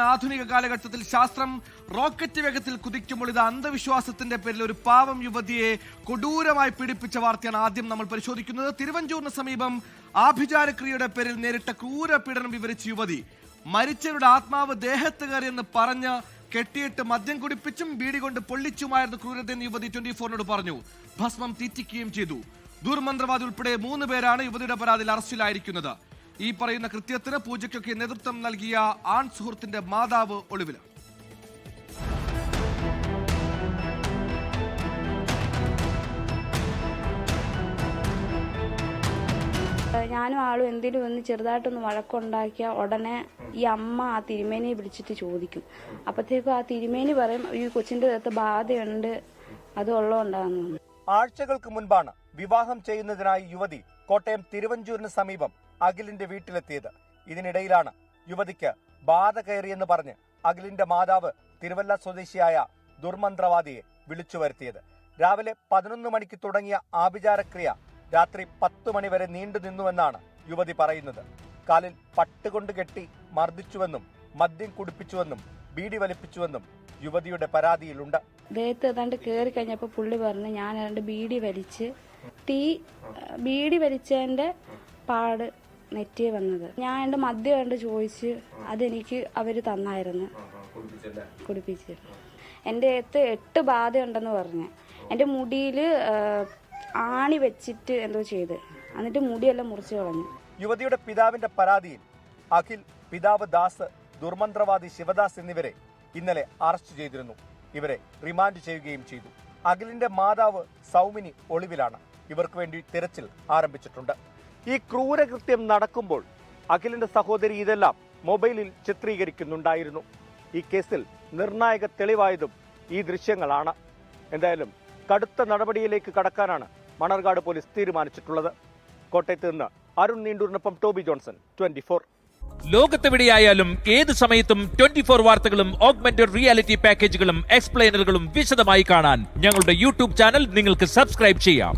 ആധുനിക കാലഘട്ടത്തിൽ ശാസ്ത്രം റോക്കറ്റ് വേഗത്തിൽ കുതിക്കുമ്പോൾ ഇത് അന്ധവിശ്വാസത്തിന്റെ പേരിൽ ഒരു പാവം യുവതിയെ കൊടൂരമായി പീഡിപ്പിച്ച വാർത്തയാണ് ആദ്യം നമ്മൾ പരിശോധിക്കുന്നത്. തിരുവഞ്ചൂരിന് സമീപം ആഭിചാരക്രിയയുടെ പേരിൽ നേരിട്ട ക്രൂര പീഡനം വിവരിച്ച യുവതി മരിച്ചവരുടെ ആത്മാവ് ദേഹത്ത് കയറിയെന്ന് പറഞ്ഞ് കെട്ടിയിട്ട് മദ്യം കുടിപ്പിച്ചും ബീഡി കൊണ്ട് പൊള്ളിച്ചുമായിരുന്നു ക്രൂരതെന്ന് യുവതി 24-നോട് പറഞ്ഞു. ഭസ്മം തീറ്റിക്കുകയും ചെയ്തു. ദുർമന്ത്രവാദി ഉൾപ്പെടെ 3 പേരാണ് യുവതിയുടെ പരാതിയിൽ അറസ്റ്റിലായിരിക്കുന്നത്. ഈ പറയുന്ന കൃത്യത്തിന് പൂജയ്ക്കൊക്കെ നേതൃത്വം നൽകിയ ആൺ സുഹൃത്തിന്റെ മാതാവ് ഒളിവിലാണ്. ഞാനും ആളും എന്തെങ്കിലും ഒന്ന് ചെറുതായിട്ടൊന്ന് വഴക്കുണ്ടാക്കിയ ഉടനെ ഈ അമ്മ ആ തിരുമേനിയെ വിളിച്ചിട്ട് ചോദിക്കും. അപ്പോഴത്തേക്കും ആ തിരുമേനി പറയും ഈ കൊച്ചിന്റെ അകത്ത് ബാധയുണ്ട്, അത് ഉള്ളതുകൊണ്ടാന്ന്. ആഴ്ചകൾക്ക് മുൻപാണ് വിവാഹം ചെയ്യുന്നതിനായി യുവതി കോട്ടയം തിരുവഞ്ചൂരിന് സമീപം അഖിലിന്റെ വീട്ടിലെത്തിയത്. ഇതിനിടയിലാണ് യുവതിക്ക് ബാധ കയറിയെന്ന് പറഞ്ഞ് അഖിലിന്റെ മാതാവ് തിരുവല്ല സ്വദേശിയായ ദുർമന്ത്രവാദിയെ വിളിച്ചു വരുത്തിയത്. രാവിലെ 11 മണിക്ക് തുടങ്ങിയ ആഭിചാരക്രിയ രാത്രി 10 മണി വരെ നീണ്ടു നിന്നുവെന്നാണ് യുവതി പറയുന്നത്. കാലിൽ പട്ടുകൊണ്ട് കെട്ടി മർദ്ദിച്ചുവെന്നും മദ്യം കുടിപ്പിച്ചുവെന്നും ബീഡി വലിപ്പിച്ചുവെന്നും യുവതിയുടെ പരാതിയിലുണ്ട്. ദേഹത്ത് ഏതാണ്ട് കയറി കഴിഞ്ഞപ്പോൾ പുള്ളി പറഞ്ഞു ഞാൻ ഏതാണ്ട് ബീഡി വലിച്ചതിന്റെ പാട് നെറ്റിയെ വന്നത്. ഞാൻ എൻ്റെ മദ്യം കണ്ട് ചോദിച്ച് അതെനിക്ക് അവര് തന്നായിരുന്നു, കുടിപ്പിച്ച്. എൻ്റെ അടുത്ത് 8 ബാധയുണ്ടെന്ന് പറഞ്ഞ് എൻ്റെ മുടിയിൽ ആണി വെച്ചിട്ട് എന്തോ ചെയ്ത്, എന്നിട്ട് മുടിയെല്ലാം മുറിച്ച് കളഞ്ഞു. യുവതിയുടെ പിതാവിന്റെ പരാതിയിൽ അഖിൽ, പിതാവ് ദാസ്, ദുർമന്ത്രവാദി ശിവദാസ് എന്നിവരെ ഇന്നലെ അറസ്റ്റ് ചെയ്തിരുന്നു. ഇവരെ റിമാൻഡ് ചെയ്യുകയും ചെയ്തു. അഖിലിന്റെ മാതാവ് സൗമിനി ഒളിവിലാണ്. ഇവർക്ക് വേണ്ടി തിരച്ചിൽ ആരംഭിച്ചിട്ടുണ്ട്. ഈ ക്രൂരകൃത്യം നടക്കുമ്പോൾ അഖിലിന്റെ സഹോദരി ഇതെല്ലാം മൊബൈലിൽ ചിത്രീകരിക്കുന്നുണ്ടായിരുന്നു. ഈ കേസിൽ നിർണായക തെളിവായതും ഈ ദൃശ്യങ്ങളാണ്. എന്തായാലും കടുത്ത നടപടിയിലേക്ക് കടക്കാനാണ് മണർകാട് പോലീസ് തീരുമാനിച്ചിട്ടുള്ളത്. കോട്ടയത്ത് നിന്ന് അരുൺ നീണ്ടൂരിനൊപ്പം ടോബി ജോൺസൺ, 24. ലോകത്തെവിടെയായാലും ഏത് സമയത്തും 24 വാർത്തകളും ഓഗ്മെന്റഡ് റിയാലിറ്റി പാക്കേജുകളും എക്സ്പ്ലെയിനറുകളും വിശദമായി കാണാൻ ഞങ്ങളുടെ യൂട്യൂബ് ചാനൽ നിങ്ങൾക്ക് സബ്സ്ക്രൈബ് ചെയ്യാം.